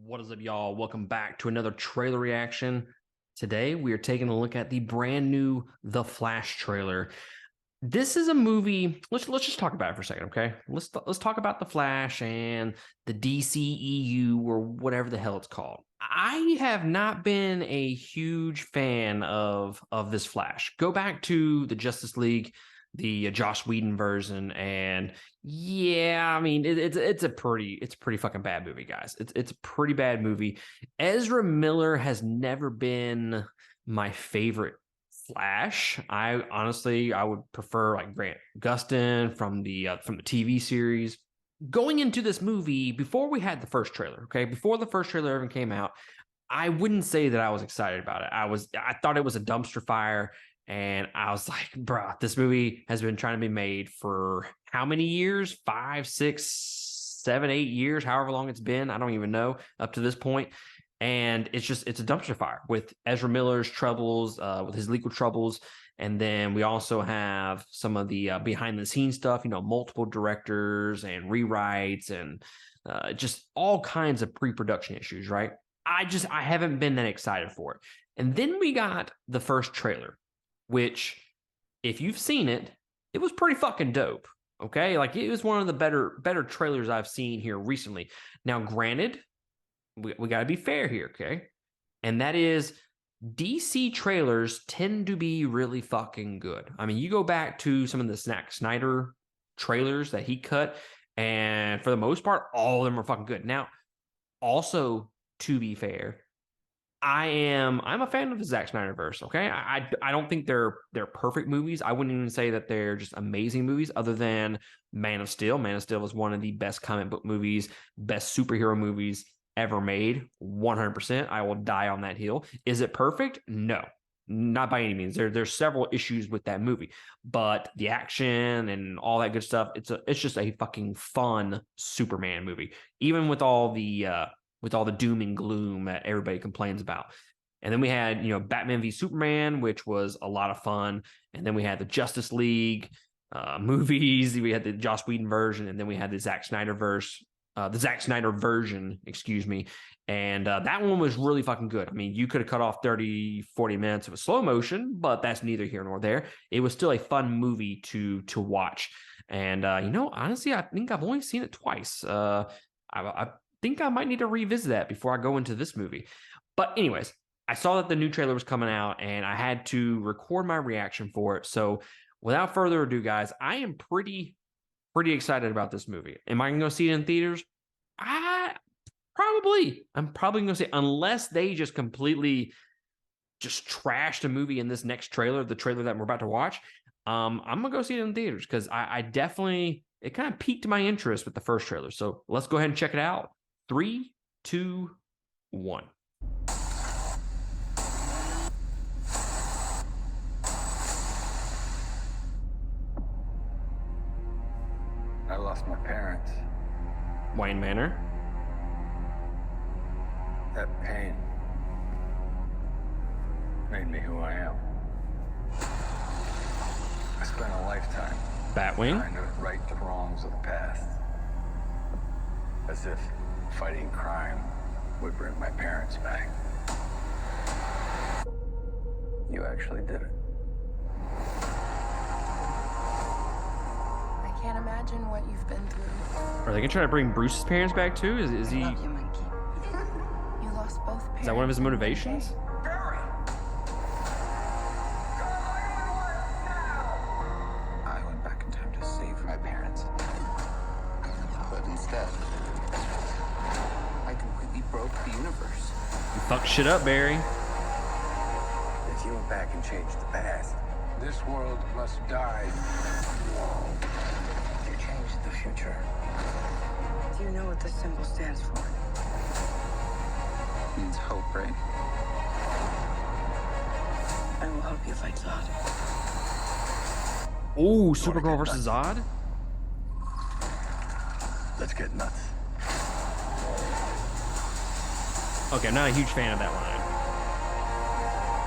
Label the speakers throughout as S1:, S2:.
S1: What is up, y'all? Welcome back to another trailer reaction. Today, we are taking a look at the brand new The Flash trailer. This is a movie. Let's just talk about it for a second, okay? Let's talk about The Flash and the DCEU or whatever the hell it's called. I have not been a huge fan of this Flash. Go back to the Justice League, the Joss Whedon version, and yeah, I mean it's a pretty fucking bad movie, guys. It's a pretty bad movie. Ezra Miller has never been my favorite Flash. I would prefer like Grant Gustin from the TV series. Going into this movie, before we had the first trailer, okay, before the first trailer even came out, I wouldn't say that I was excited about it. I thought it was a dumpster fire. And I was like, bro, this movie has been trying to be made for how many years? 5, 6, 7, 8 years, however long it's been. I don't even know up to this point. And it's a dumpster fire with Ezra Miller's troubles, with his legal troubles. And then we also have some of the behind the scenes stuff, multiple directors and rewrites and just all kinds of pre-production issues, right? I haven't been that excited for it. And then we got the first trailer, which, if you've seen it, it was pretty fucking dope. Okay, like it was one of the better trailers I've seen here recently. Now, granted, we got to be fair here, okay? And that is, DC trailers tend to be really fucking good. I mean, you go back to some of the Zack Snyder trailers that he cut, and for the most part, all of them are fucking good. Now, also, to be fair, I'm a fan of the Zack Snyderverse. Okay, I don't think they're perfect movies. I wouldn't even say that they're just amazing movies. Other than Man of Steel, Man of Steel is one of the best comic book movies, best superhero movies ever made. 100%. I will die on that hill. Is it perfect? No, not by any means. There's several issues with that movie, but the action and all that good stuff. It's just a fucking fun Superman movie, even with all the doom and gloom that everybody complains about. And then we had, Batman v Superman, which was a lot of fun. And then we had the Justice League movies. We had the Joss Whedon version, and then we had the Zack Snyder version, excuse me. And that one was really fucking good. I mean, you could have cut off 30, 40 minutes of a slow motion, but that's neither here nor there. It was still a fun movie to watch. And, honestly, I think I've only seen it twice. I think I might need to revisit that before I go into this movie. But anyways, I saw that the new trailer was coming out and I had to record my reaction for it. So without further ado, guys, I am pretty excited about this movie. Am I going to go see it in theaters? I'm probably going to say, unless they just completely just trashed a movie in this next trailer, the trailer that we're about to watch. I'm going to go see it in theaters because I definitely, it kind of piqued my interest with the first trailer. So let's go ahead and check it out. 3, 2, 1.
S2: I lost my parents.
S1: Wayne Manor.
S2: That pain made me who I am. I spent a lifetime
S1: Batwing.
S2: trying to right the wrongs of the past. As if fighting crime would bring my parents back. You actually did it.
S3: I can't imagine what you've been through.
S1: Are they gonna try to bring Bruce's parents back too? Is he?
S3: I love you, Monkey. You lost both parents.
S1: Is that one of his motivations?
S2: Barry!
S4: I went back in time to save my parents. But instead, I completely broke the universe.
S1: You fucked shit up, Barry.
S4: If you went back and changed the past,
S2: This world must die.
S4: you changed the future.
S3: Do you know what this symbol stands for?
S4: It means hope, right?
S3: I will help you fight Zod.
S1: Oh, Supergirl versus Zod.
S4: Let's get nuts.
S1: Okay, I'm not a huge fan of that line.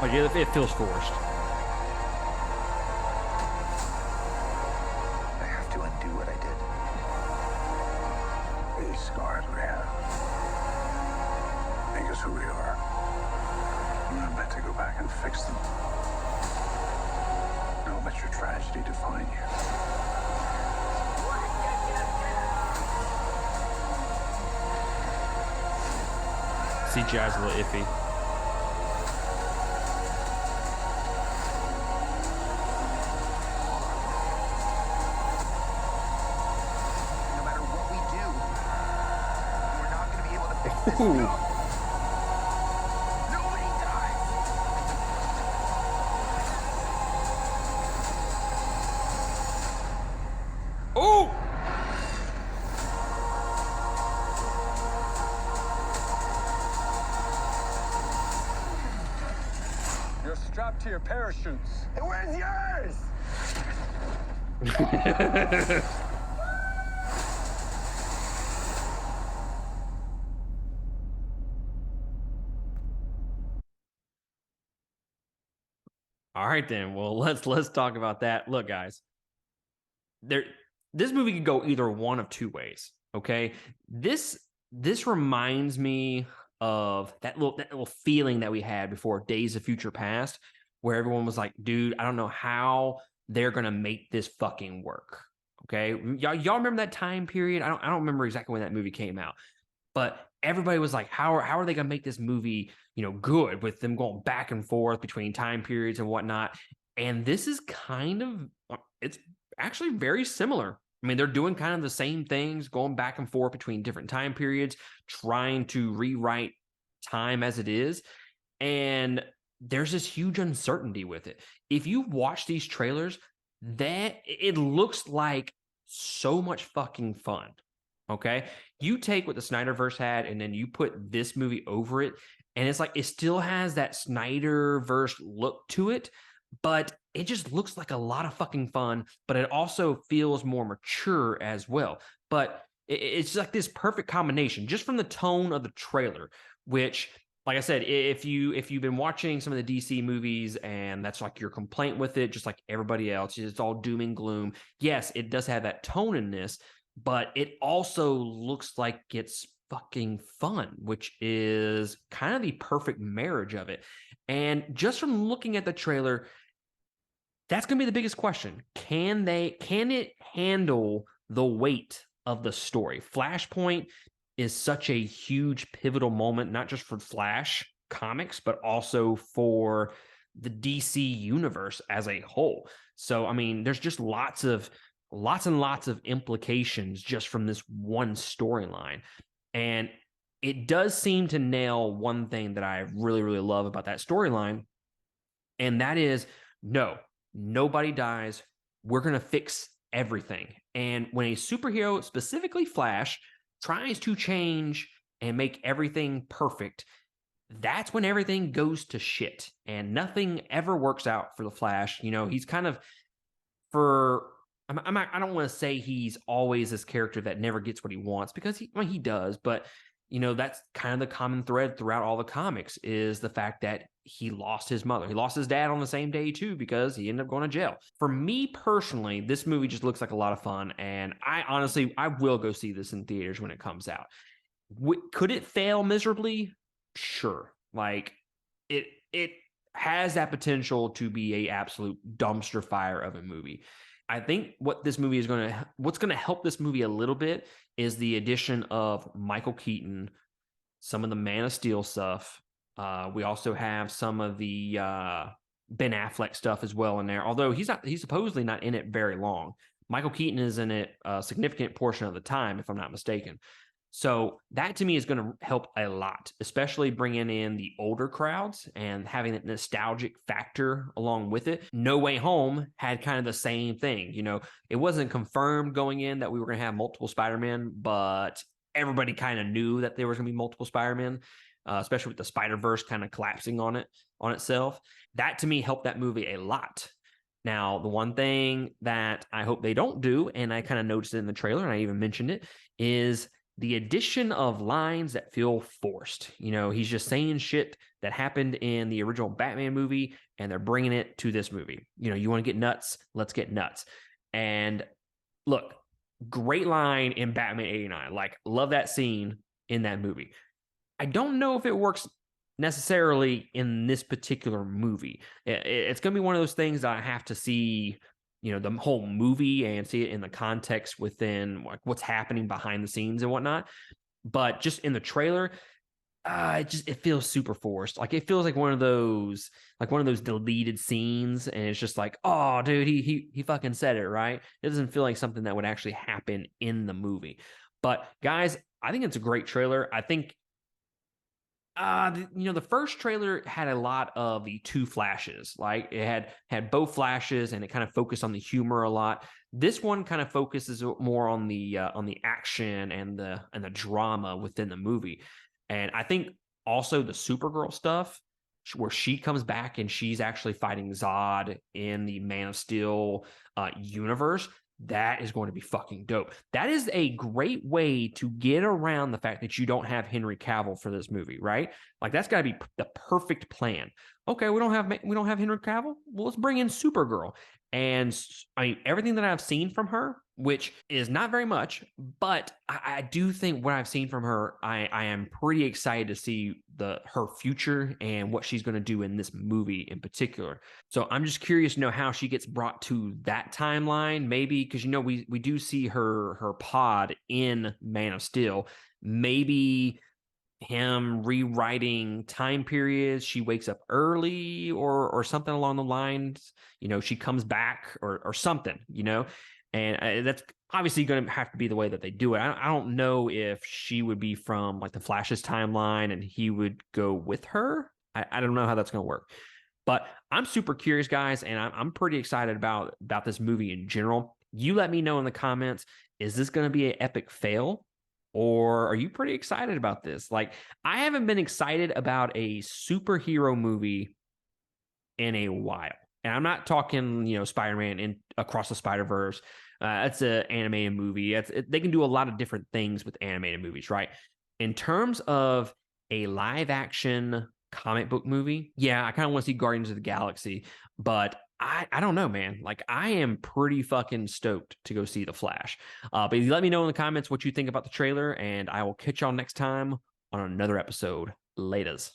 S1: Like it feels forced.
S4: I have to undo what I did.
S2: These scars we have. is who we are. I'm not meant to go back and fix them. Don't let your tragedy define you.
S1: CGI's a little iffy.
S4: No matter what we do, we're not going to be able to fix this.
S1: Ooh.
S4: No. Nobody dies.
S1: Oh!
S2: You're strapped to your parachutes.
S4: And where's yours?
S1: All right then. Well, let's talk about that. Look, guys, this movie could go either one of two ways. Okay, this reminds me of that little feeling that we had before Days of Future Past, where everyone was like, "Dude, I don't know how they're gonna make this fucking work." Okay, y'all remember that time period? I don't remember exactly when that movie came out, but everybody was like, how are they gonna make this movie, good, with them going back and forth between time periods and whatnot? And this is it's actually very similar. I mean, they're doing kind of the same things, going back and forth between different time periods, trying to rewrite time as it is. And there's this huge uncertainty with it. If you watch these trailers, that it looks like so much fucking fun. Okay, you take what the Snyderverse had, and then you put this movie over it, and it's like it still has that Snyderverse look to it, but it just looks like a lot of fucking fun. But it also feels more mature as well. But it's like this perfect combination, just from the tone of the trailer, which, like I said, if you've been watching some of the DC movies and that's like your complaint with it, just like everybody else, it's all doom and gloom. Yes, it does have that tone in this, but it also looks like it's fucking fun, which is kind of the perfect marriage of it. And just from looking at the trailer, that's going to be the biggest question. Can it handle the weight of the story? Flashpoint is such a huge pivotal moment, not just for Flash comics, but also for the DC universe as a whole. So, I mean, there's just lots and lots of implications just from this one storyline. And it does seem to nail one thing that I really, really love about that storyline. And that is, nobody dies. We're going to fix everything. And when a superhero, specifically Flash, tries to change and make everything perfect, that's when everything goes to shit. And nothing ever works out for the Flash. He's kind of, I don't want to say he's always this character that never gets what he wants, because he does, but that's kind of the common thread throughout all the comics, is the fact that he lost his mother. He lost his dad on the same day too, because he ended up going to jail. For me personally, this movie just looks like a lot of fun, and I will go see this in theaters when it comes out. Could it fail miserably? Sure. Like it has that potential to be a absolute dumpster fire of a movie. I think what's going to help this movie a little bit is the addition of Michael Keaton, some of the Man of Steel stuff. We also have some of the Ben Affleck stuff as well in there, although he's supposedly not in it very long. Michael Keaton is in it a significant portion of the time, if I'm not mistaken. So that to me is going to help a lot, especially bringing in the older crowds and having that nostalgic factor along with it. No Way Home had kind of the same thing. It wasn't confirmed going in that we were going to have multiple Spider-Man, but everybody kind of knew that there was going to be multiple Spider-Man, especially with the Spider-Verse kind of collapsing on itself. That to me helped that movie a lot. Now, the one thing that I hope they don't do, and I kind of noticed it in the trailer, and I even mentioned it, is the addition of lines that feel forced. He's just saying shit that happened in the original Batman movie, and they're bringing it to this movie. You want to get nuts? Let's get nuts. And look, great line in Batman 89. Like, love that scene in that movie. I don't know if it works necessarily in this particular movie. It's going to be one of those things that I have to see, the whole movie and see it in the context within like what's happening behind the scenes and whatnot. But just in the trailer, it feels super forced. Like it feels like one of those deleted scenes, and it's just like, oh, dude, he fucking said it, right? It doesn't feel like something that would actually happen in the movie. But guys, I think it's a great trailer. I think the first trailer had a lot of the two flashes. Like it had both flashes, and it kind of focused on the humor a lot. This one kind of focuses more on the action and the drama within the movie. And I think also the Supergirl stuff, where she comes back and she's actually fighting Zod in the Man of Steel universe, that is going to be fucking dope. That is a great way to get around the fact that you don't have Henry Cavill for this movie, right? Like that's got to be the perfect plan. Okay, we don't have Henry Cavill. Well, let's bring in Supergirl. And I mean, everything that I've seen from her, which is not very much, but I do think what I've seen from her, I am pretty excited to see her future and what she's going to do in this movie in particular. So I'm just curious to know how she gets brought to that timeline, maybe because we do see her pod in Man of Steel. Maybe him rewriting time periods, she wakes up early or something along the lines, she comes back or something, and that's obviously going to have to be the way that they do it. I don't know if she would be from like the Flash's timeline and he would go with her. I don't know how that's going to work, but I'm super curious, guys, and I'm pretty excited about this movie in general. You let me know in the comments, is this going to be an epic fail? Or are you pretty excited about this? Like, I haven't been excited about a superhero movie in a while. And I'm not talking, Spider-Man in Across the Spider-Verse. It's an animated movie. They can do a lot of different things with animated movies, right? In terms of a live action comic book movie, yeah, I kind of want to see Guardians of the Galaxy, but I don't know, man. Like, I am pretty fucking stoked to go see The Flash. But you let me know in the comments what you think about the trailer, and I will catch y'all next time on another episode. Laters.